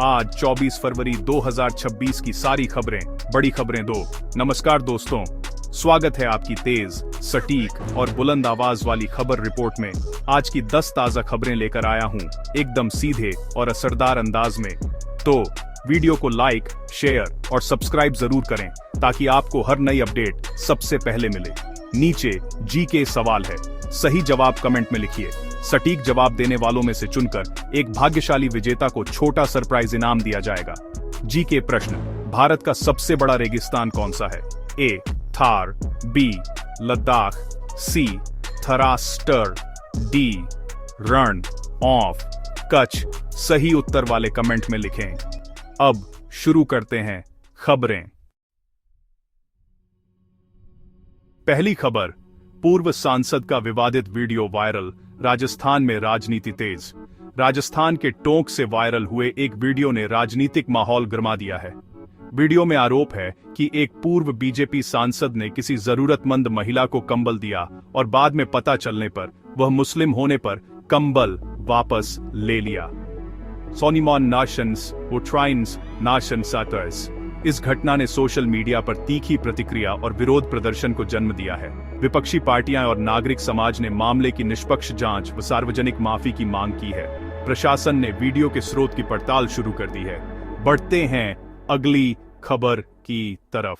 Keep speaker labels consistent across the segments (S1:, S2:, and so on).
S1: आज 24 फरवरी 2026 की सारी खबरें, बड़ी खबरें दो। नमस्कार दोस्तों, स्वागत है आपकी तेज, सटीक और बुलंद आवाज वाली खबर रिपोर्ट में। आज की 10 ताजा खबरें लेकर आया हूं, एकदम सीधे और असरदार अंदाज में। तो वीडियो को लाइक, शेयर और सब्सक्राइब जरूर करें ताकि आपको हर नई अपडेट सबसे पहले मिले। नीचे जी के सवाल है, सही जवाब कमेंट में लिखिए। सटीक जवाब देने वालों में से चुनकर एक भाग्यशाली विजेता को छोटा सरप्राइज इनाम दिया जाएगा। जी के प्रश्न, भारत का सबसे बड़ा रेगिस्तान कौन सा है? ए Thar, B Ladakh, C थरास्टर, D Rann of Kutch. सही उत्तर वाले कमेंट में लिखें। अब शुरू करते हैं खबरें। पहली खबर, पूर्व सांसद का विवादित वीडियो वायरल, राजस्थान में राजनीति तेज। राजस्थान के टोंक से वायरल हुए एक वीडियो ने राजनीतिक माहौल गरमा दिया है। वीडियो में आरोप है कि एक पूर्व बीजेपी सांसद ने किसी जरूरतमंद महिला को कंबल दिया और बाद में पता चलने पर वह मुस्लिम होने पर कंबल वापस ले लिया। सोनिमॉन नाशंस वो ट्राइन्स नाशन साटर्स। इस घटना ने सोशल मीडिया पर तीखी प्रतिक्रिया और विरोध प्रदर्शन को जन्म दिया है। विपक्षी पार्टियां और नागरिक समाज ने मामले की निष्पक्ष जांच व सार्वजनिक माफी की मांग की है। प्रशासन ने वीडियो के स्रोत की पड़ताल शुरू कर दी है। बढ़ते हैं अगली खबर की तरफ।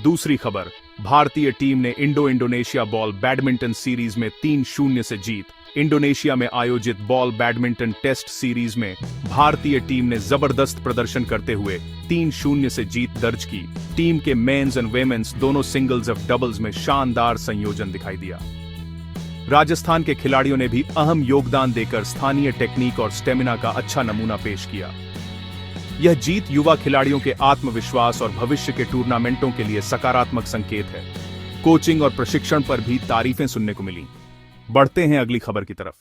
S1: दूसरी खबर, भारतीय टीम ने इंडोनेशिया बॉल बैडमिंटन सीरीज में 3-0 से जीत। इंडोनेशिया में आयोजित बॉल बैडमिंटन टेस्ट सीरीज में भारतीय टीम ने जबरदस्त प्रदर्शन करते हुए 3-0 से जीत दर्ज की। टीम के मेंस एंड वेमेंस दोनों सिंगल्स और डबल्स में शानदार संयोजन दिखाई दिया। राजस्थान के खिलाड़ियों ने भी अहम योगदान देकर स्थानीय टेक्निक और स्टेमिना का अच्छा नमूना पेश किया। यह जीत युवा खिलाड़ियों के आत्मविश्वास और भविष्य के टूर्नामेंटों के लिए सकारात्मक संकेत है। कोचिंग और प्रशिक्षण पर भी तारीफें सुनने को मिली। बढ़ते हैं अगली खबर की तरफ।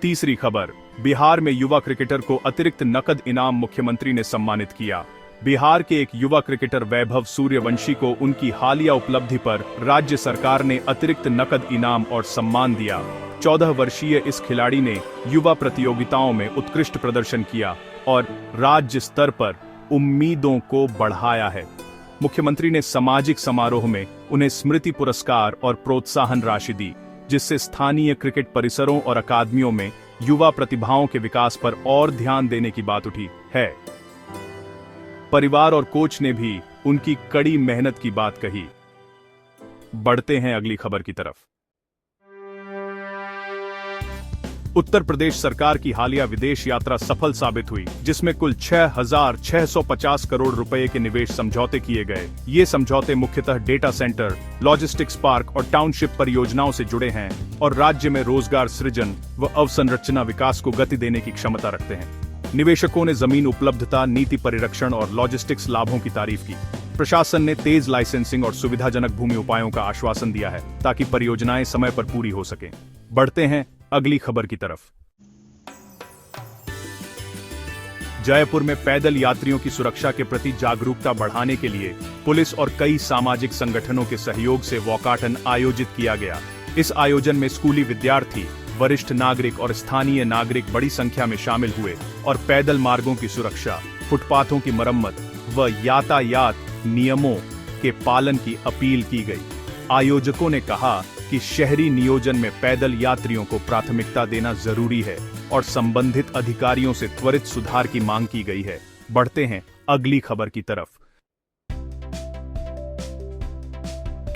S1: तीसरी खबर, बिहार में युवा क्रिकेटर को अतिरिक्त नकद इनाम मुख्यमंत्री ने सम्मानित किया। बिहार के एक युवा क्रिकेटर वैभव सूर्यवंशी को उनकी हालिया उपलब्धि पर राज्य सरकार ने अतिरिक्त नकद इनाम और सम्मान दिया। 14 वर्षीय इस खिलाड़ी ने युवा प्रतियोगिताओं में उत्कृष्ट प्रदर्शन किया और राज्य स्तर पर उम्मीदों को बढ़ाया है। मुख्यमंत्री ने सामाजिक समारोह में उन्हें स्मृति पुरस्कार और प्रोत्साहन राशि दी, जिससे स्थानीय क्रिकेट परिसरों और अकादमियों में युवा प्रतिभाओं के विकास पर और ध्यान देने की बात उठी है। परिवार और कोच ने भी उनकी कड़ी मेहनत की बात कही। बढ़ते हैं अगली खबर की तरफ। उत्तर प्रदेश सरकार की हालिया विदेश यात्रा सफल साबित हुई, जिसमें कुल 6,650 करोड़ रुपए के निवेश समझौते किए गए। ये समझौते मुख्यतः डेटा सेंटर, लॉजिस्टिक्स पार्क और टाउनशिप परियोजनाओं से जुड़े हैं और राज्य में रोजगार सृजन व अवसंरचना विकास को गति देने की क्षमता रखते हैं। निवेशकों ने जमीन उपलब्धता, नीति परिरक्षण और लॉजिस्टिक्स लाभों की तारीफ की। प्रशासन ने तेज लाइसेंसिंग और सुविधाजनक भूमि उपायों का आश्वासन दिया है ताकि परियोजनाएं समय पर पूरी हो सकें। बढ़ते हैं अगली खबर की तरफ। जयपुर में पैदल यात्रियों की सुरक्षा के प्रति जागरूकता बढ़ाने के लिए पुलिस और कई सामाजिक संगठनों के सहयोग से वॉकाथन आयोजित किया गया। इस आयोजन में स्कूली विद्यार्थी, वरिष्ठ नागरिक और स्थानीय नागरिक बड़ी संख्या में शामिल हुए और पैदल मार्गों की सुरक्षा, फुटपाथों की मरम्मत व यातायात नियमों के पालन की अपील की गई। आयोजकों ने कहा कि शहरी नियोजन में पैदल यात्रियों को प्राथमिकता देना जरूरी है और संबंधित अधिकारियों से त्वरित सुधार की मांग की गई है। बढ़ते हैं अगली खबर की तरफ।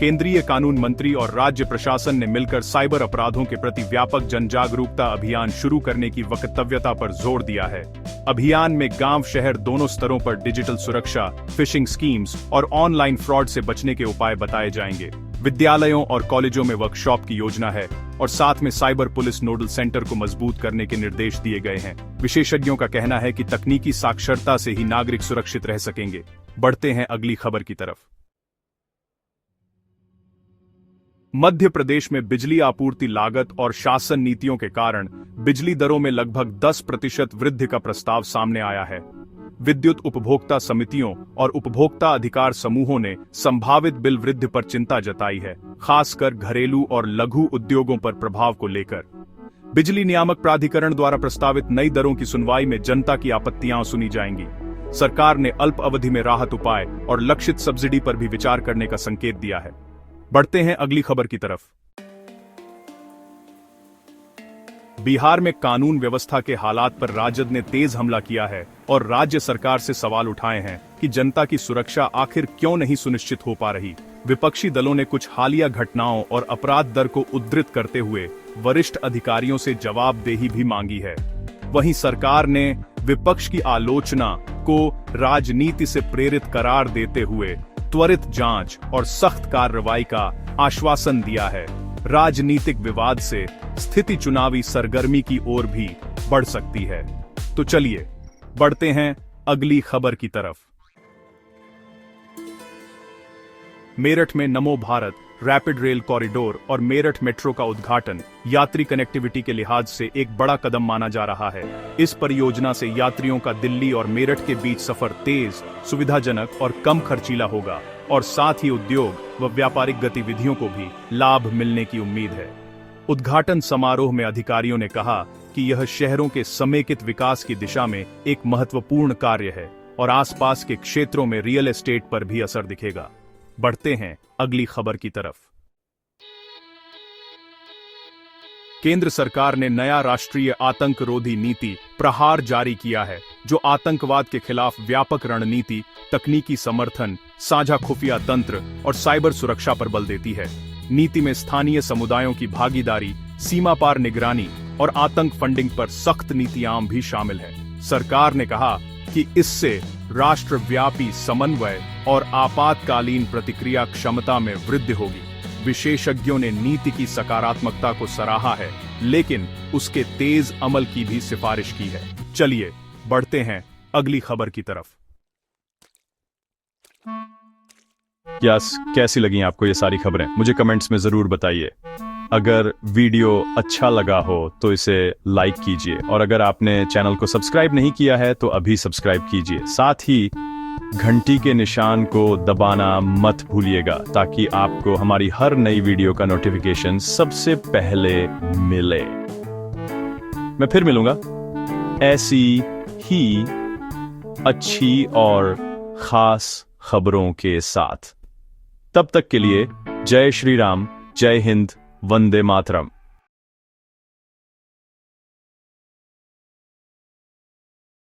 S1: केंद्रीय कानून मंत्री और राज्य प्रशासन ने मिलकर साइबर अपराधों के प्रति व्यापक जन जागरूकता अभियान शुरू करने की वक्तव्यता पर जोर दिया है। अभियान में गांव शहर दोनों स्तरों पर डिजिटल सुरक्षा, फिशिंग स्कीम्स और ऑनलाइन फ्रॉड से बचने के उपाय बताए जाएंगे। विद्यालयों और कॉलेजों में वर्कशॉप की योजना है और साथ में साइबर पुलिस नोडल सेंटर को मजबूत करने के निर्देश दिए गए हैं। विशेषज्ञों का कहना है कि तकनीकी साक्षरता से ही नागरिक सुरक्षित रह सकेंगे। बढ़ते हैं अगली खबर की तरफ। मध्य प्रदेश में बिजली आपूर्ति लागत और शासन नीतियों के कारण बिजली दरों में लगभग 10% वृद्धि का प्रस्ताव सामने आया है। विद्युत उपभोक्ता समितियों और उपभोक्ता अधिकार समूहों ने संभावित बिल वृद्धि पर चिंता जताई है, खासकर घरेलू और लघु उद्योगों पर प्रभाव को लेकर। बिजली नियामक प्राधिकरण द्वारा प्रस्तावित नई दरों की सुनवाई में जनता की आपत्तियां सुनी जाएंगी। सरकार ने अल्प अवधि में राहत उपाय और लक्षित सब्सिडी पर भी विचार करने का संकेत दिया है। बढ़ते हैं अगली खबर की तरफ। बिहार में कानून व्यवस्था के हालात पर राजद ने तेज हमला किया है और राज्य सरकार से सवाल उठाए हैं कि जनता की सुरक्षा आखिर क्यों नहीं सुनिश्चित हो पा रही। विपक्षी दलों ने कुछ हालिया घटनाओं और अपराध दर को उद्धृत करते हुए वरिष्ठ अधिकारियों से जवाबदेही भी मांगी है। वहीं सरकार ने विपक्ष की आलोचना को राजनीति से प्रेरित करार देते हुए त्वरित जांच और सख्त कार्रवाई का आश्वासन दिया है। राजनीतिक विवाद से स्थिति चुनावी सरगर्मी की ओर भी बढ़ सकती है। तो चलिए बढ़ते हैं अगली खबर की तरफ। मेरठ में नमो भारत रैपिड रेल कॉरिडोर और मेरठ मेट्रो का उद्घाटन यात्री कनेक्टिविटी के लिहाज से एक बड़ा कदम माना जा रहा है। इस परियोजना से यात्रियों का दिल्ली और मेरठ के बीच सफर तेज, सुविधाजनक और कम खर्चीला होगा और साथ ही उद्योग व व्यापारिक गतिविधियों को भी लाभ मिलने की उम्मीद है। उद्घाटन समारोह में अधिकारियों ने कहा कि यह शहरों के समेकित विकास की दिशा में एक महत्वपूर्ण कार्य है और आसपास के क्षेत्रों में रियल एस्टेट पर भी असर दिखेगा। बढ़ते हैं अगली खबर की तरफ। केंद्र सरकार ने नया राष्ट्रीय आतंकरोधी नीति प्रहार जारी किया है, जो आतंकवाद के खिलाफ व्यापक रणनीति, तकनीकी समर्थन, साझा खुफिया तंत्र और साइबर सुरक्षा पर बल देती है। नीति में स्थानीय समुदायों की भागीदारी, सीमा पार निगरानी और आतंक फंडिंग पर सख्त नीतियां भी शामिल है। सरकार ने कहा कि इससे राष्ट्रव्यापी समन्वय और आपातकालीन प्रतिक्रिया क्षमता में वृद्धि होगी। विशेषज्ञों ने नीति की सकारात्मकता को सराहा है, लेकिन उसके तेज अमल की भी सिफारिश की है। चलिए बढ़ते हैं अगली खबर की तरफ। कैसी लगी आपको ये सारी खबरें? मुझे कमेंट्स में जरूर बताइए। अगर वीडियो अच्छा लगा हो तो इसे लाइक कीजिए और अगर आपने चैनल को सब्सक्राइब नहीं किया है तो अभी सब्सक्राइब कीजिए। साथ ही घंटी के निशान को दबाना मत भूलिएगा ताकि आपको हमारी हर नई वीडियो का नोटिफिकेशन सबसे पहले मिले। मैं फिर मिलूंगा ऐसी ही अच्छी और खास खबरों के साथ। तब तक के लिए जय श्री राम, जय हिंद, वंदे मातरम।